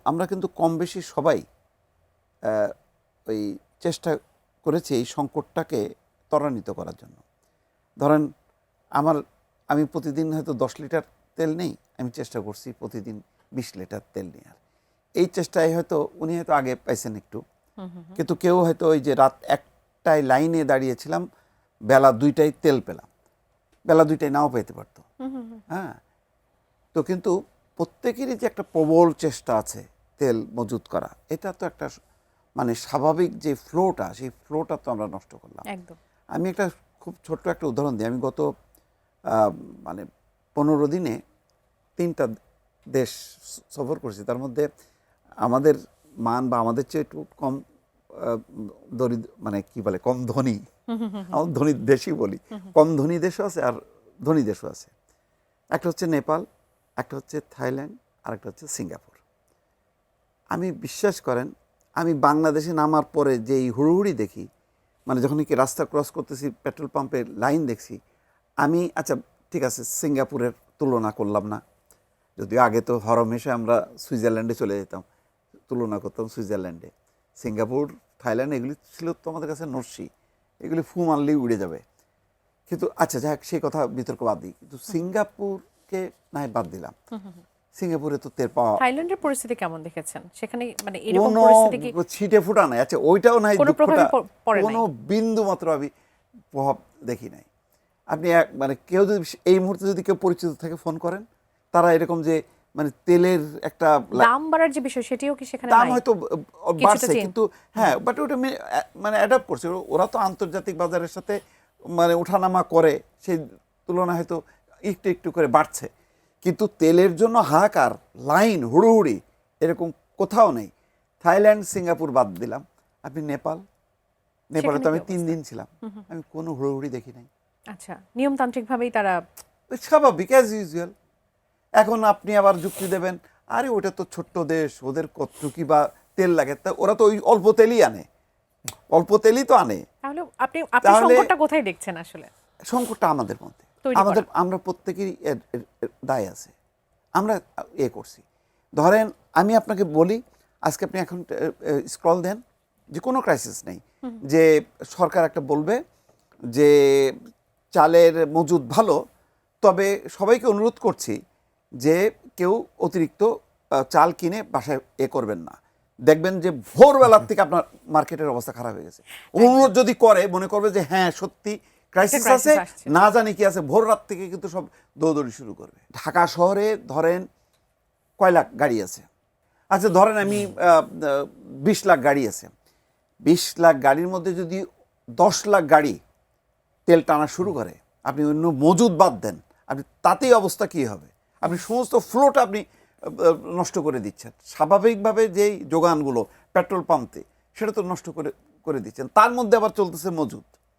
আমরা কিন্তু কম বেশি সবাই ওই চেষ্টা করেছি এই সংকটটাকে ত্বরান্বিত করার জন্য। ধরেন আমি প্রতিদিন হয়তো 10 লিটার তেল নেই, আমি চেষ্টা করছি প্রতিদিন 20 লিটার তেল নেওয়ার। এই চেষ্টায় হয়তো উনি হয়তো আগে পাইছেন একটু, কিন্তু কেউ হয়তো ওই যে রাত 1টায় লাইনে দাঁড়িয়েছিলাম, বেলা 2টায় তেল পেলাম, বেলা 2টায় নাও পেতে পারতো। হ্যাঁ, তো কিন্তু প্রত্যেকেরই যে একটা প্রবল চেষ্টা আছে তেল মজুত করা, এটা তো একটা মানে স্বাভাবিক যে ফ্লোটা, সেই ফ্লোটা তো আমরা নষ্ট করলাম একদম। আমি একটা খুব ছোট্ট একটা উদাহরণ দিই। আমি গত মানে 15 দিনে 3টা দেশ সফর করেছি। তার মধ্যে আমাদের মান বা আমাদের চেয়ে একটু কম দরিদ্র, মানে কি বলে, কম ধনী, আমাদের ধনী দেশই বলি, কম ধনী দেশও আছে আর ধনী দেশও আছে। একটা হচ্ছে নেপাল, একটা হচ্ছে থাইল্যান্ড, আর একটা হচ্ছে সিঙ্গাপুর। আমি বিশ্বাস করেন, আমি বাংলাদেশে নামার পরে যেই হুড়োহুড়ি দেখি, মানে যখন কি রাস্তা ক্রস করতেছি, পেট্রোল পাম্পের লাইন দেখছি, আমি আচ্ছা ঠিক আছে সিঙ্গাপুরের তুলনা করলাম না, যদিও আগে তো হরমেশে আমরা সুইজারল্যান্ডে চলে যেতাম, তুলনা করতাম সুইজারল্যান্ডে। সিঙ্গাপুর, থাইল্যান্ড এগুলি ছিল তো আমাদের কাছে নস্যি, এগুলি ফু মারলেই উড়ে যাবে। কিন্তু আচ্ছা যাক, সেই কথা বিতর্ক বাদ দিই, কিন্তু সিঙ্গাপুরকে নাই বাদ দিলাম। সিঙ্গাপুরে তো তেল পাওয়া, থাইল্যান্ডের পরিস্থিতি কেমন দেখেছেন সেখানে? মানে এরকম কোনো পরিস্থিতি কি ছিটে ফুটা নাই। আচ্ছা ওইটাও নাই, কোনো দুঃখটা প্রভাবই পড়ে নাই? কোনো বিন্দু মাত্র আমি প্রভাব দেখি নাই। আপনি মানে কেউ যদি এই মুহূর্তে যদি কেউ পরিচিত থাকে ফোন করেন, তারা এরকম যে মানে তেলের একটা দাম বাড়ার যে বিষয়, সেটিও কি সেখানে দাম নাই? হয়তো কিছুটা বাড়ছে, চেঞ্জ। কিন্তু হ্যাঁ, বাট ওটা মানে অ্যাডাপ্ট করছে। ওরা তো আন্তর্জাতিক বাজারের সাথে মানে ওঠানামা করে, সেই তুলনায় হয়তো একটু একটু করে বাড়ছে। কিন্তু তেলের জন্য হাহাকার, লাইন, হুড়োহুড়ি এরকম কোথাও নেই। থাইল্যান্ড, সিঙ্গাপুর বাদ দিলাম, আপনি নেপালে সেখানে তো কি আমি 3 অবস্থা? দিন ছিলাম, আমি কোনো হুড়োহুড়ি দেখি নাই। আচ্ছা, নিয়মতান্ত্রিকভাবেই তারা। স্বাভাবিক, অ্যাজ ইউজুয়াল। এখন আপনি আবার যুক্তি দেবেন, আরে ওটা তো ছোট্ট দেশ, ওদের কতটুকি বা তেল লাগে, তা ওরা তো ওই অল্প তেলই আনে, অল্প তেলই তো আনে। তাহলে আপনি তাহলে সংকটটা কোথায় দেখছেন আসলে? সংকটটা আমাদের মধ্যে, তৈরি করা। আমরা প্রত্যেকেরই এর দায় আছে, আমরা করছি। ধরেন আমি আপনাকে বলি, আজকে আপনি এখন স্ক্রল দেন, যে কোনো ক্রাইসিস নেই, যে সরকার একটা বলবে যে চালের মজুদ ভালো, তবে সবাইকে অনুরোধ করছি যে কেউ অতিরিক্ত চাল কিনে বাসায় করবেন না। দেখবেন যে ভোরবেলার থেকে আপনার মার্কেটের অবস্থা খারাপ হয়ে গেছে। অনুরোধ যদি করে, মনে করবে যে হ্যাঁ সত্যি ক্রাইসিস আছে, না জানি কি আছে, ভোর রাত থেকে কিন্তু সব দৌড়দৌড়ি শুরু করবে। ঢাকা শহরে ধরেন কয় লাখ গাড়ি আছে? আচ্ছা ধরেন আমি 20 লাখ গাড়ি আছে। 20 লাখ গাড়ির মধ্যে যদি 10 লাখ গাড়ি তেল টানা শুরু করে, আপনি অন্য মজুদ বাদ দেন, আপনি তাতেই অবস্থা কী হবে? আপনি সমস্ত ফ্লোটা আপনি নষ্ট করে দিচ্ছেন। স্বাভাবিকভাবে যেই যোগানগুলো পেট্রোল পাম্পে, সেটা তো নষ্ট করে দিচ্ছেন। তার মধ্যে আবার চলতেছে মজুদ।